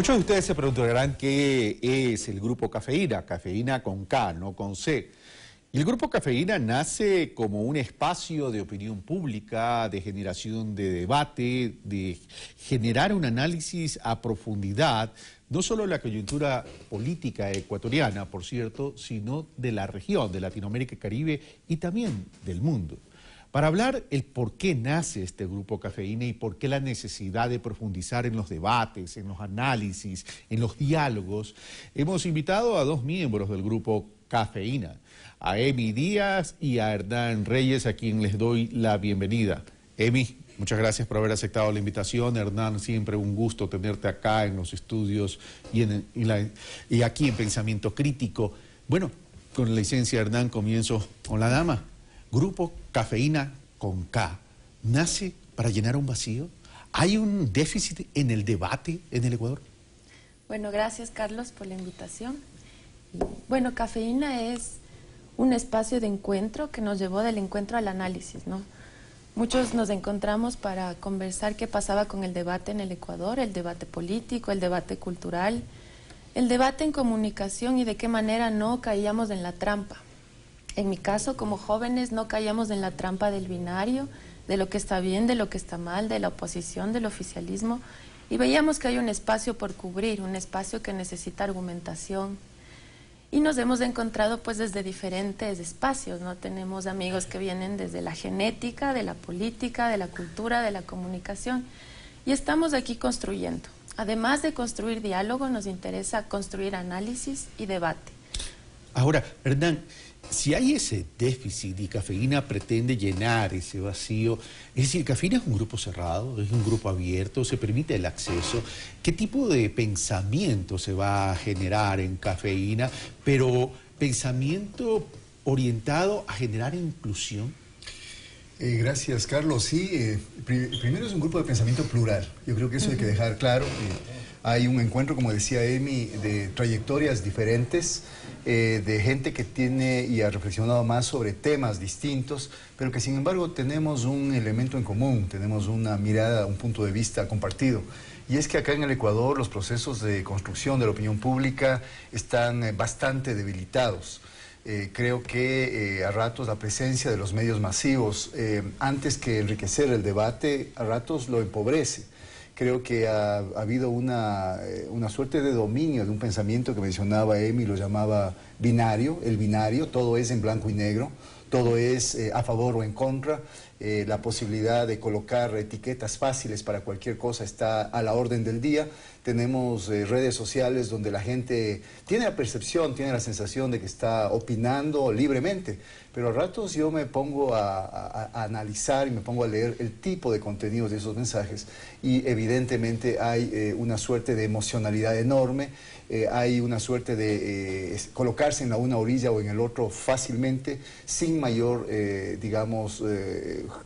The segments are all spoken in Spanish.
Muchos de ustedes se preguntarán qué es el Grupo Cafeína, Cafeína con K, no con C. Y el Grupo Cafeína nace como un espacio de opinión pública, de generación de debate, de generar un análisis a profundidad, no solo de la coyuntura política ecuatoriana, por cierto, sino de la región, de Latinoamérica y Caribe y también del mundo. Para hablar el por qué nace este Grupo Cafeína y por qué la necesidad de profundizar en los debates, en los análisis, en los diálogos, hemos invitado a dos miembros del Grupo Cafeína, a Emi Díaz y a Hernán Reyes, a quien les doy la bienvenida. Emi, muchas gracias por haber aceptado la invitación. Hernán, siempre un gusto tenerte acá en los estudios y aquí en Pensamiento Crítico. Bueno, con la licencia Hernán comienzo con la dama. Grupo Cafeína con K, ¿nace para llenar un vacío? ¿Hay un déficit en el debate en el Ecuador? Bueno, gracias Carlos por la invitación. Bueno, Cafeína es un espacio de encuentro que nos llevó del encuentro al análisis, ¿no? Muchos nos encontramos para conversar qué pasaba con el debate en el Ecuador, el debate político, el debate cultural, el debate en comunicación y de qué manera no caíamos en la trampa. En mi caso, como jóvenes, no caíamos en la trampa del binario, de lo que está bien, de lo que está mal, de la oposición, del oficialismo, y veíamos que hay un espacio por cubrir, un espacio que necesita argumentación. Y nos hemos encontrado pues desde diferentes espacios, ¿no? Tenemos amigos que vienen desde la genética, de la política, de la cultura, de la comunicación, y estamos aquí construyendo. Además de construir diálogo, nos interesa construir análisis y debate. Ahora, Hernán, si hay ese déficit y Cafeína pretende llenar ese vacío, es decir, Cafeína es un grupo cerrado, es un grupo abierto, se permite el acceso, ¿qué tipo de pensamiento se va a generar en Cafeína, pero pensamiento orientado a generar inclusión? Gracias, Carlos. Sí, primero es un grupo de pensamiento plural. Yo creo que eso hay que dejar claro. Hay un encuentro, como decía Emi, de trayectorias diferentes, de gente que tiene y ha reflexionado más sobre temas distintos, pero que sin embargo tenemos un elemento en común, tenemos una mirada, un punto de vista compartido. Y es que acá en el Ecuador los procesos de construcción de la opinión pública están bastante debilitados. Creo que a ratos la presencia de los medios masivos, antes que enriquecer el debate, a ratos lo empobrece. Creo que ha habido una suerte de dominio de un pensamiento que mencionaba Emi, lo llamaba binario, el binario, todo es en blanco y negro, todo es a favor o en contra, la posibilidad de colocar etiquetas fáciles para cualquier cosa está a la orden del día. Tenemos redes sociales donde la gente tiene la percepción, tiene la sensación de que está opinando libremente, pero a ratos yo me pongo a analizar y me pongo a leer el tipo de contenidos de esos mensajes y evidentemente hay una suerte de emocionalidad enorme, hay una suerte de colocarse en una orilla o en el otro fácilmente, sin mayor, digamos,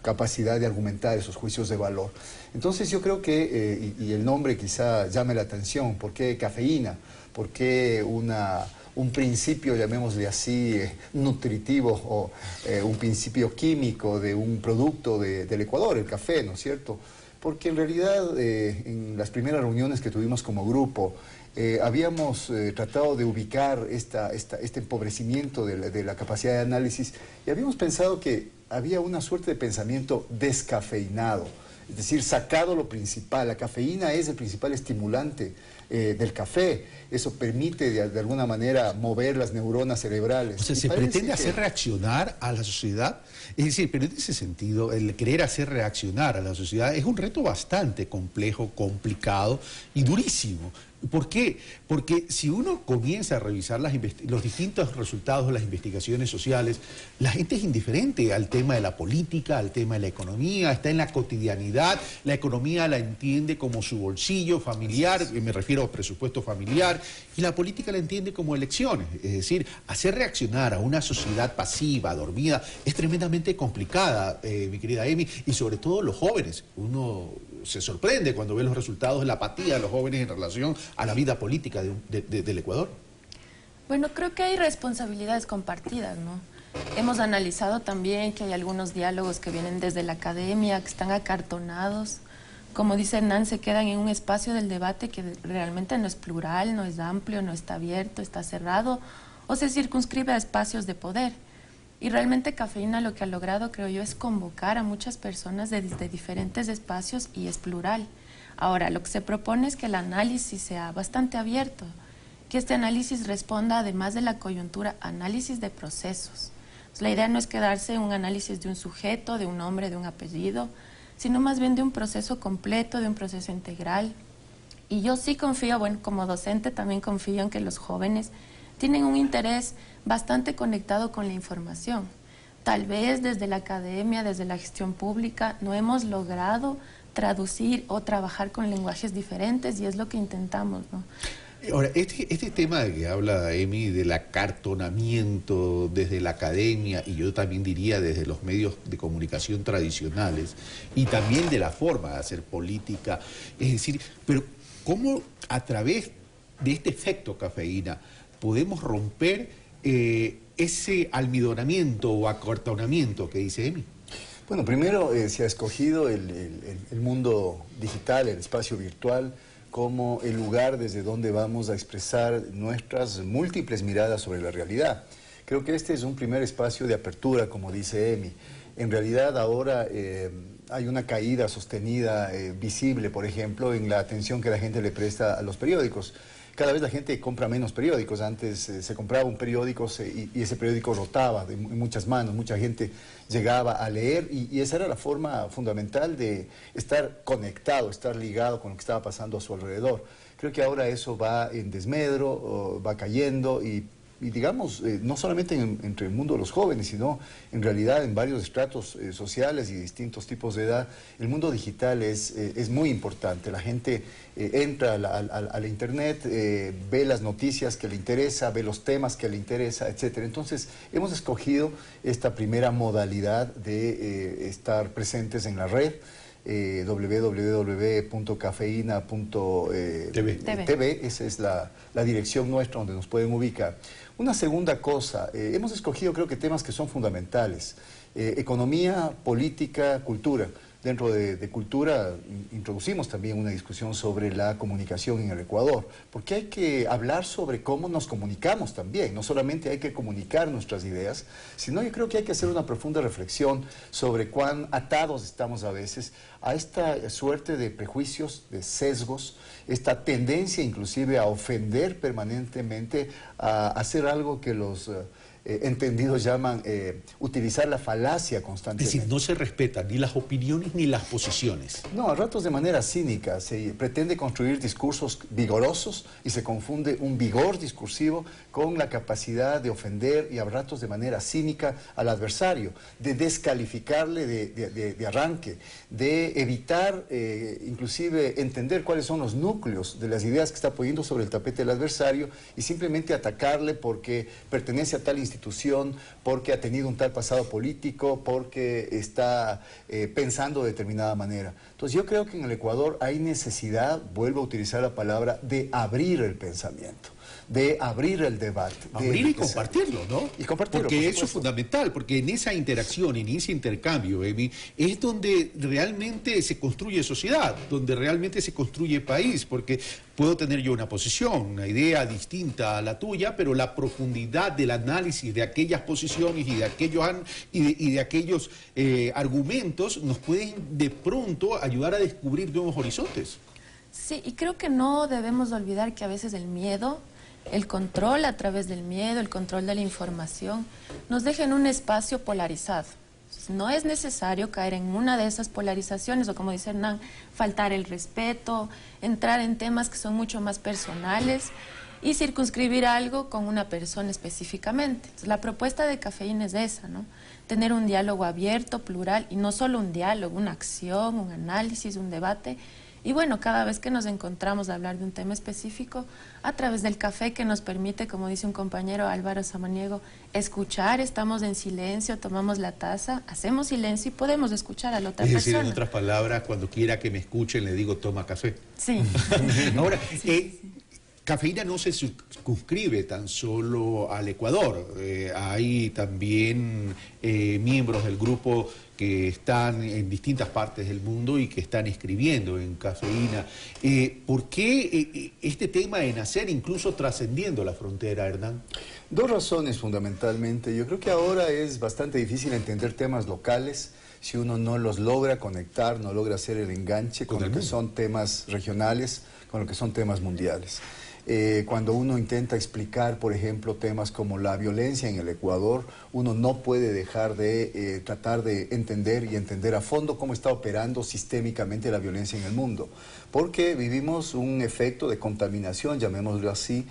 capacidad de argumentar esos juicios de valor. Entonces yo creo que, y el nombre quizá llame la atención, ¿por qué Cafeína? ¿Por qué un principio, llamémosle así, nutritivo o un principio químico de un producto del Ecuador, el café, ¿no es cierto? Porque en realidad en las primeras reuniones que tuvimos como grupo, habíamos tratado de ubicar este empobrecimiento de la capacidad de análisis y habíamos pensado que había una suerte de pensamiento descafeinado, es decir, sacado lo principal. La cafeína es el principal estimulante del café. Eso permite de alguna manera mover las neuronas cerebrales. O sea, ¿se pretende hacer reaccionar a la sociedad? Es decir, pero en ese sentido, el querer hacer reaccionar a la sociedad es un reto bastante complejo, complicado y durísimo. ¿Por qué? Porque si uno comienza a revisar los distintos resultados de las investigaciones sociales, la gente es indiferente al tema de la política, al tema de la economía, está en la cotidianidad, la economía la entiende como su bolsillo familiar, me refiero a presupuesto familiar, y la política la entiende como elecciones. Es decir, hacer reaccionar a una sociedad pasiva, dormida, es tremendamente complicada, mi querida Emi, y sobre todo los jóvenes. Uno se sorprende cuando ve los resultados de la apatía de los jóvenes en relación a la vida política del Ecuador. Bueno, creo que hay responsabilidades compartidas, ¿no? Hemos analizado también que hay algunos diálogos que vienen desde la academia, que están acartonados, como dice Hernán, se quedan en un espacio del debate que realmente no es plural, no es amplio, no está abierto, está cerrado, o se circunscribe a espacios de poder. Y realmente Cafeína lo que ha logrado, creo yo, es convocar a muchas personas desde diferentes espacios y es plural. Ahora, lo que se propone es que el análisis sea bastante abierto, que este análisis responda, además de la coyuntura, análisis de procesos. Entonces, la idea no es quedarse en un análisis de un sujeto, de un nombre, de un apellido, sino más bien de un proceso completo, de un proceso integral. Y yo sí confío, bueno, como docente también confío en que los jóvenes tienen un interés bastante conectado con la información. Tal vez desde la academia, desde la gestión pública, no hemos logrado traducir o trabajar con lenguajes diferentes y es lo que intentamos, ¿no? Ahora, este tema de que habla Emi del acartonamiento desde la academia y yo también diría desde los medios de comunicación tradicionales y también de la forma de hacer política, es decir, pero ¿cómo a través de este efecto Cafeína podemos romper ese almidonamiento o acartonamiento que dice Emi? Bueno, primero se ha escogido el mundo digital, el espacio virtual, como el lugar desde donde vamos a expresar nuestras múltiples miradas sobre la realidad. Creo que este es un primer espacio de apertura, como dice Emi. En realidad ahora hay una caída sostenida, visible, por ejemplo, en la atención que la gente le presta a los periódicos. Cada vez la gente compra menos periódicos. Antes se compraba un periódico y ese periódico rotaba en muchas manos. Mucha gente llegaba a leer y esa era la forma fundamental de estar conectado, estar ligado con lo que estaba pasando a su alrededor. Creo que ahora eso va en desmedro, va cayendo y digamos, no solamente entre el mundo de los jóvenes, sino en realidad en varios estratos sociales y distintos tipos de edad, el mundo digital es muy importante. La gente entra a la internet, ve las noticias que le interesa, ve los temas que le interesa, etc. Entonces, hemos escogido esta primera modalidad de estar presentes en la red, www.cafeina.tv, esa es la dirección nuestra donde nos pueden ubicar. Una segunda cosa, hemos escogido creo que temas que son fundamentales, economía, política, cultura. Dentro de cultura introducimos también una discusión sobre la comunicación en el Ecuador, porque hay que hablar sobre cómo nos comunicamos también. No solamente hay que comunicar nuestras ideas, sino yo creo que hay que hacer una profunda reflexión sobre cuán atados estamos a veces a esta suerte de prejuicios, de sesgos, esta tendencia inclusive a ofender permanentemente, a hacer algo que los entendidos llaman utilizar la falacia constantemente. Es decir, no se respetan ni las opiniones ni las posiciones. No, a ratos de manera cínica. Se pretende construir discursos vigorosos y se confunde un vigor discursivo con la capacidad de ofender y a ratos de manera cínica al adversario, de descalificarle de arranque, de evitar inclusive entender cuáles son los núcleos de las ideas que está poniendo sobre el tapete el adversario y simplemente atacarle porque pertenece a tal institución, porque ha tenido un tal pasado político, porque está pensando de determinada manera. Entonces yo creo que en el Ecuador hay necesidad, vuelvo a utilizar la palabra, de abrir el pensamiento, de abrir el debate. Abrir y compartirlo, ¿no? Y compartirlo, porque eso es fundamental, porque en esa interacción, en ese intercambio, Emi, es donde realmente se construye sociedad, donde realmente se construye país, porque puedo tener yo una posición, una idea distinta a la tuya, pero la profundidad del análisis de aquellas posiciones y de aquellos argumentos nos pueden de pronto ayudar a descubrir nuevos horizontes. Sí, y creo que no debemos olvidar que a veces el miedo, el control a través del miedo, el control de la información, nos deja en un espacio polarizado. No es necesario caer en una de esas polarizaciones o, como dice Hernán, faltar el respeto, entrar en temas que son mucho más personales y circunscribir algo con una persona específicamente. Entonces, la propuesta de Cafeína es esa, ¿no? Tener un diálogo abierto, plural, y no solo un diálogo, una acción, un análisis, un debate. Y bueno, cada vez que nos encontramos a hablar de un tema específico, a través del café que nos permite, como dice un compañero Álvaro Samaniego, escuchar, estamos en silencio, tomamos la taza, hacemos silencio y podemos escuchar a la otra persona. Es decir, en otras palabras, cuando quiera que me escuchen, le digo, toma café. Sí. Ahora, Cafeína no se circunscribe tan solo al Ecuador. Hay también miembros del grupo que están en distintas partes del mundo y que están escribiendo en Cafeína. ¿Por qué este tema de nacer incluso trascendiendo la frontera, Hernán? Dos razones fundamentalmente. Yo creo que ahora es bastante difícil entender temas locales si uno no los logra conectar, no logra hacer el enganche con lo que son temas regionales, con lo que son temas mundiales. Cuando uno intenta explicar, por ejemplo, temas como la violencia en el Ecuador, uno no puede dejar de tratar de entender y entender a fondo cómo está operando sistémicamente la violencia en el mundo. Porque vivimos un efecto de contaminación, llamémoslo así,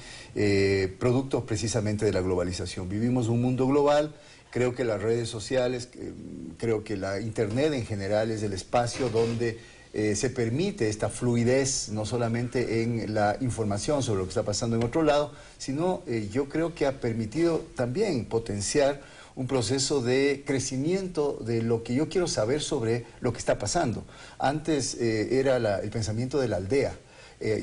producto precisamente de la globalización. Vivimos un mundo global. Creo que las redes sociales, creo que la Internet en general es el espacio donde se permite esta fluidez, no solamente en la información sobre lo que está pasando en otro lado, sino yo creo que ha permitido también potenciar un proceso de crecimiento de lo que yo quiero saber sobre lo que está pasando. Antes era el pensamiento de la aldea.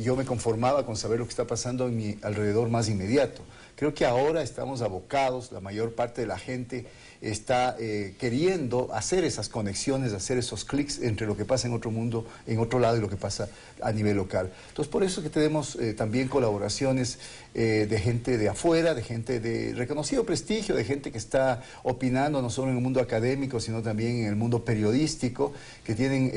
Yo me conformaba con saber lo que está pasando en mi alrededor más inmediato. Creo que ahora estamos abocados, la mayor parte de la gente está queriendo hacer esas conexiones, hacer esos clics entre lo que pasa en otro mundo, en otro lado y lo que pasa a nivel local. Entonces, por eso que tenemos también colaboraciones de gente de afuera, de gente de reconocido prestigio, de gente que está opinando no solo en el mundo académico, sino también en el mundo periodístico, que tienen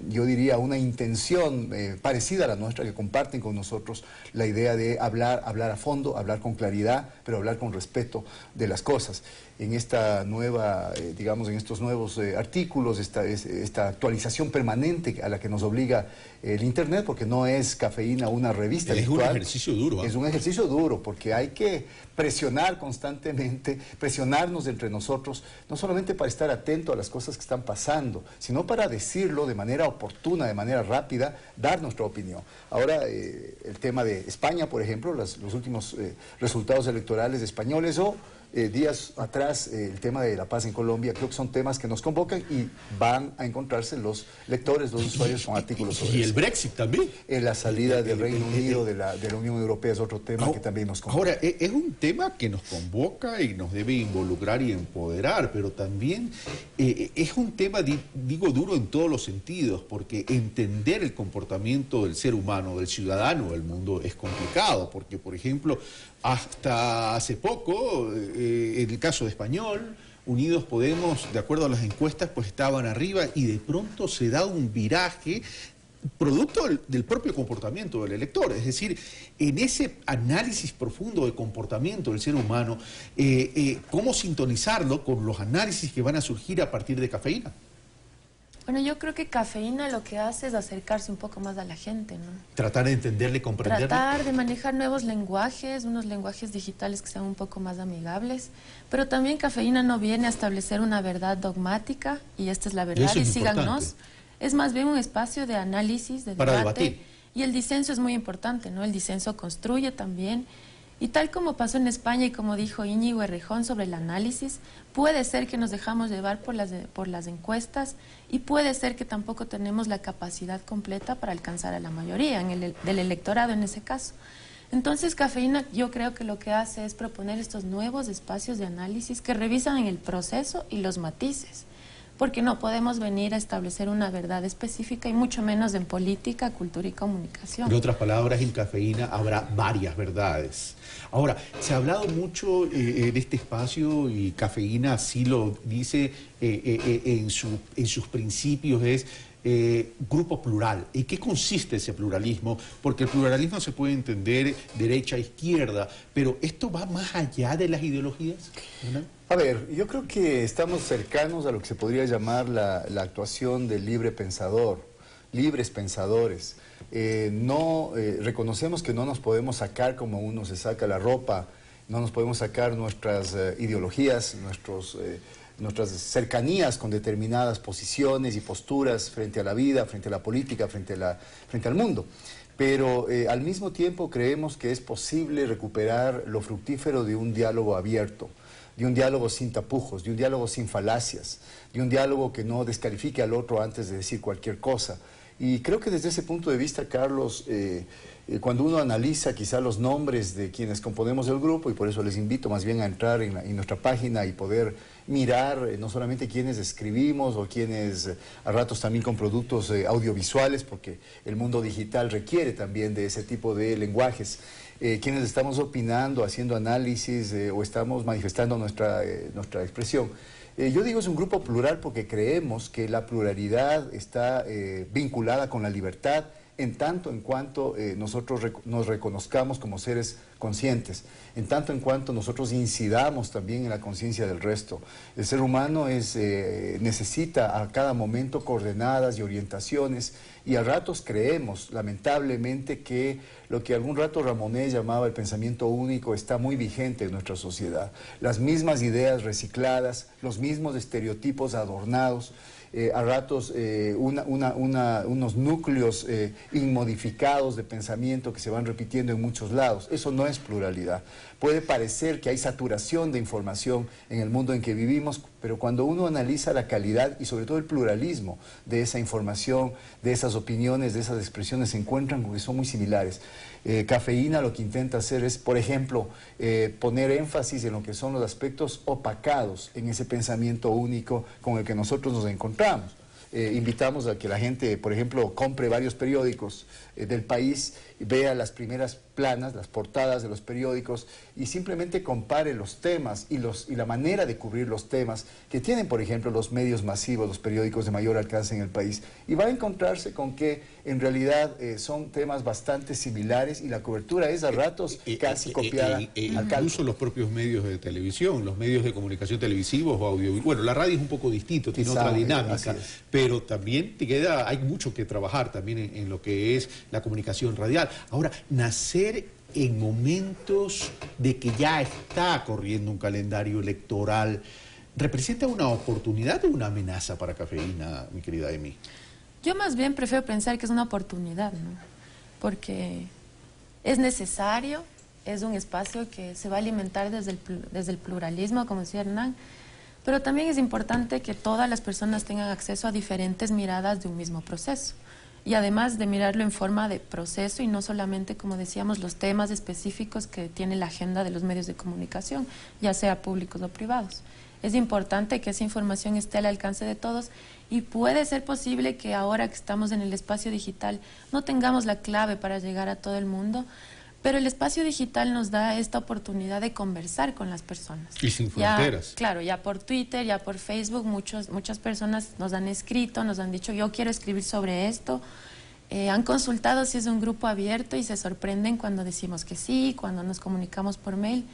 yo diría, una intención parecida a la nuestra, que comparten con nosotros la idea de hablar a fondo, hablar con claridad, pero hablar con respeto de las cosas. En esta nueva, digamos, en estos nuevos artículos, esta actualización permanente a la que nos obliga el Internet, porque no es Cafeína una revista virtual. Es un ejercicio duro. Es un ejercicio duro, porque hay que presionar constantemente, presionarnos entre nosotros, no solamente para estar atento a las cosas que están pasando, sino para decirlo de manera oportuna, de manera rápida, dar nuestra opinión. Ahora, el tema de España, por ejemplo, los últimos resultados electorales españoles o días atrás el tema de la paz en Colombia, creo que son temas que nos convocan y van a encontrarse los lectores, los usuarios con artículos sobre eso. ¿Y el Brexit también? La salida del Reino Unido de la Unión Europea es otro tema que también nos convoca. Ahora, es un tema que nos convoca y nos debe involucrar y empoderar, pero también es un tema, digo, duro en todos los sentidos, porque entender el comportamiento del ser humano, del ciudadano del mundo es complicado, porque, por ejemplo, hasta hace poco, en el caso de Español, Unidos Podemos, de acuerdo a las encuestas, pues estaban arriba y de pronto se da un viraje producto del propio comportamiento del elector. Es decir, en ese análisis profundo de comportamiento del ser humano, ¿cómo sintonizarlo con los análisis que van a surgir a partir de Cafeína? Bueno, yo creo que Cafeína lo que hace es acercarse un poco más a la gente, ¿no? Tratar de entenderle y comprenderle. Tratar de manejar nuevos lenguajes, unos lenguajes digitales que sean un poco más amigables, pero también Cafeína no viene a establecer una verdad dogmática, y esta es la verdad, Eso es y síganos. importante. Es más bien un espacio de análisis, de Para debate. debatir. Y el disenso es muy importante, ¿no? El disenso construye también. Y tal como pasó en España y como dijo Íñigo Errejón sobre el análisis, puede ser que nos dejamos llevar por las encuestas y puede ser que tampoco tenemos la capacidad completa para alcanzar a la mayoría del electorado en ese caso. Entonces, Cafeína yo creo que lo que hace es proponer estos nuevos espacios de análisis que revisan en el proceso y los matices, porque no podemos venir a establecer una verdad específica y mucho menos en política, cultura y comunicación. En otras palabras, en Cafeína habrá varias verdades. Ahora, se ha hablado mucho de este espacio y Cafeína así lo dice en sus principios, es grupo plural. ¿En qué consiste ese pluralismo? Porque el pluralismo se puede entender derecha, izquierda, pero ¿esto va más allá de las ideologías? ¿Verdad? A ver, yo creo que estamos cercanos a lo que se podría llamar la actuación del libre pensador, libres pensadores. Reconocemos que no nos podemos sacar como uno se saca la ropa, no nos podemos sacar nuestras ideologías, nuestras cercanías con determinadas posiciones y posturas frente a la vida, frente a la política, frente al mundo. Pero al mismo tiempo creemos que es posible recuperar lo fructífero de un diálogo abierto, de un diálogo sin tapujos, de un diálogo sin falacias, de un diálogo que no descalifique al otro antes de decir cualquier cosa. Y creo que desde ese punto de vista, Carlos, cuando uno analiza quizá los nombres de quienes componemos el grupo, y por eso les invito más bien a entrar en nuestra página y poder mirar no solamente quienes escribimos o quienes a ratos también con productos audiovisuales, porque el mundo digital requiere también de ese tipo de lenguajes, quienes estamos opinando, haciendo análisis o estamos manifestando nuestra expresión. Yo digo es un grupo plural porque creemos que la pluralidad está vinculada con la libertad, en tanto en cuanto nosotros nos reconozcamos como seres conscientes, en tanto en cuanto nosotros incidamos también en la conciencia del resto. El ser humano necesita a cada momento coordenadas y orientaciones, y a ratos creemos, lamentablemente, que lo que algún rato Ramonet llamaba el pensamiento único está muy vigente en nuestra sociedad. Las mismas ideas recicladas, los mismos estereotipos adornados, a ratos unos núcleos inmodificados de pensamiento que se van repitiendo en muchos lados. Eso no es pluralidad. Puede parecer que hay saturación de información en el mundo en que vivimos, pero cuando uno analiza la calidad y sobre todo el pluralismo de esa información, de esas opiniones, de esas expresiones, se encuentran porque son muy similares. Cafeína lo que intenta hacer es, por ejemplo, poner énfasis en lo que son los aspectos opacados en ese pensamiento único con el que nosotros nos encontramos. Invitamos a que la gente, por ejemplo, compre varios periódicos del país, vea las primeras planas, las portadas de los periódicos y simplemente compare los temas y la manera de cubrir los temas que tienen, por ejemplo, los medios masivos, los periódicos de mayor alcance en el país. Y va a encontrarse con que en realidad son temas bastante similares y la cobertura es a ratos casi copiada. Incluso los propios medios de televisión, los medios de comunicación televisivos o audiovisuales. Bueno, la radio es un poco distinto, tiene otra dinámica, pero también hay mucho que trabajar también en lo que es la comunicación radial. Ahora, nacer en momentos de que ya está corriendo un calendario electoral, ¿representa una oportunidad o una amenaza para Cafeína, mi querida Emi? Yo más bien prefiero pensar que es una oportunidad, ¿no? Porque es necesario, es un espacio que se va a alimentar desde el pluralismo, como decía Hernán, pero también es importante que todas las personas tengan acceso a diferentes miradas de un mismo proceso. Y además de mirarlo en forma de proceso y no solamente, como decíamos, los temas específicos que tiene la agenda de los medios de comunicación, ya sea públicos o privados. Es importante que esa información esté al alcance de todos y puede ser posible que ahora que estamos en el espacio digital no tengamos la clave para llegar a todo el mundo, pero el espacio digital nos da esta oportunidad de conversar con las personas. Y sin fronteras. Claro, ya por Twitter, ya por Facebook, muchas personas nos han escrito, nos han dicho, yo quiero escribir sobre esto. Han consultado si es un grupo abierto y se sorprenden cuando decimos que sí, cuando nos comunicamos por mail.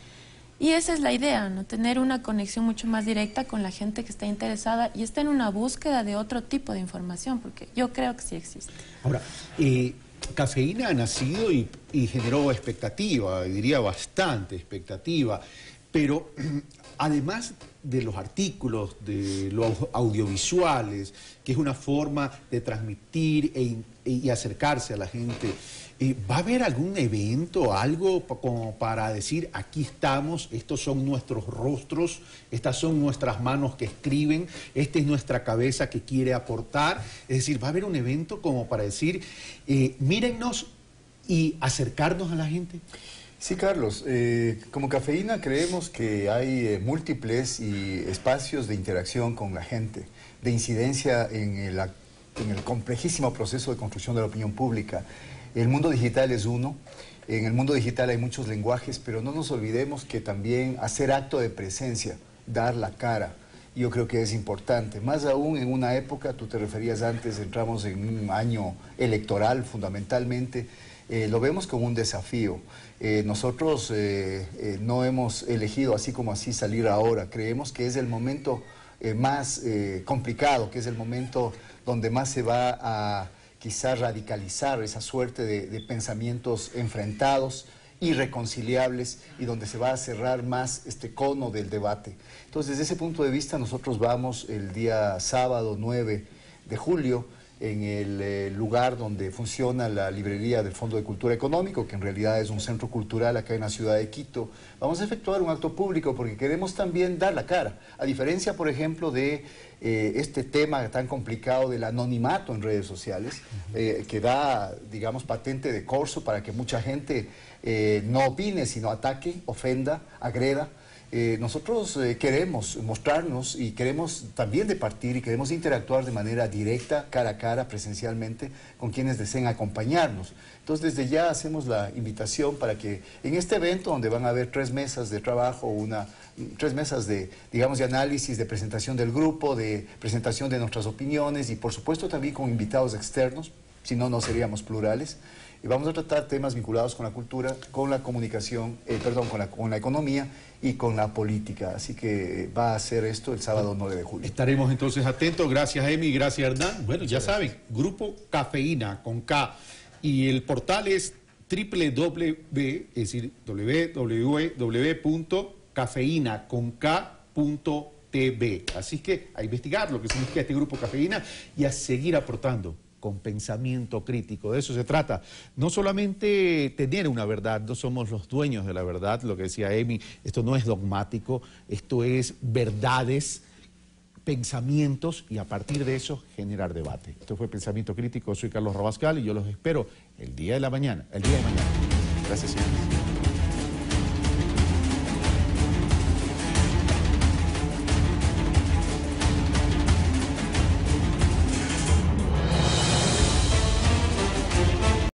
Y esa es la idea, ¿no? Tener una conexión mucho más directa con la gente que está interesada y está en una búsqueda de otro tipo de información, porque yo creo que sí existe. Ahora, Cafeína ha nacido y generó expectativa, diría bastante expectativa, pero además de los artículos, de los audiovisuales, que es una forma de transmitir y acercarse a la gente, ¿va a haber algún evento, algo como para decir, aquí estamos, estos son nuestros rostros, estas son nuestras manos que escriben, esta es nuestra cabeza que quiere aportar? Es decir, ¿va a haber un evento como para decir, mírennos y acercarnos a la gente? Sí, Carlos. Como Cafeína creemos que hay múltiples y espacios de interacción con la gente, de incidencia en el complejísimo proceso de construcción de la opinión pública. El mundo digital es uno, en el mundo digital hay muchos lenguajes, pero no nos olvidemos que también hacer acto de presencia, dar la cara, yo creo que es importante. Más aún en una época, tú te referías antes, entramos en un año electoral fundamentalmente, lo vemos como un desafío. Nosotros no hemos elegido así como así salir ahora, creemos que es el momento más complicado, que es el momento donde más se va a quizás radicalizar esa suerte de pensamientos enfrentados, irreconciliables, y donde se va a cerrar más este cono del debate. Entonces, desde ese punto de vista, nosotros vamos el día sábado 9 de julio en el lugar donde funciona la librería del Fondo de Cultura Económico, que en realidad es un centro cultural acá en la ciudad de Quito. Vamos a efectuar un acto público porque queremos también dar la cara, a diferencia, por ejemplo, de este tema tan complicado del anonimato en redes sociales, que da, digamos, patente de corso para que mucha gente no opine, sino ataque, ofenda, agreda. Nosotros queremos mostrarnos y queremos también departir y queremos interactuar de manera directa, cara a cara, presencialmente, con quienes deseen acompañarnos. Entonces, desde ya hacemos la invitación para que en este evento, donde van a haber 3 mesas de trabajo, 3 mesas de, digamos, de análisis, de presentación del grupo, de presentación de nuestras opiniones y, por supuesto, también con invitados externos, si no, no seríamos plurales. Y vamos a tratar temas vinculados con la cultura, con la comunicación, con la economía y con la política. Así que va a ser esto el sábado 9 de julio. Estaremos entonces atentos. Gracias, Emi, gracias, Hernán. Bueno, ya saben, Grupo Cafeína, con K. Y el portal es www.cafeinaconk.tv. Así que a investigar lo que significa este Grupo Cafeína y a seguir aportando con pensamiento crítico. De eso se trata. No solamente tener una verdad, no somos los dueños de la verdad, lo que decía Emi, esto no es dogmático, esto es verdades, pensamientos y a partir de eso generar debate. Esto fue Pensamiento Crítico, soy Carlos Rabascal y yo los espero el día de mañana. Gracias, señores.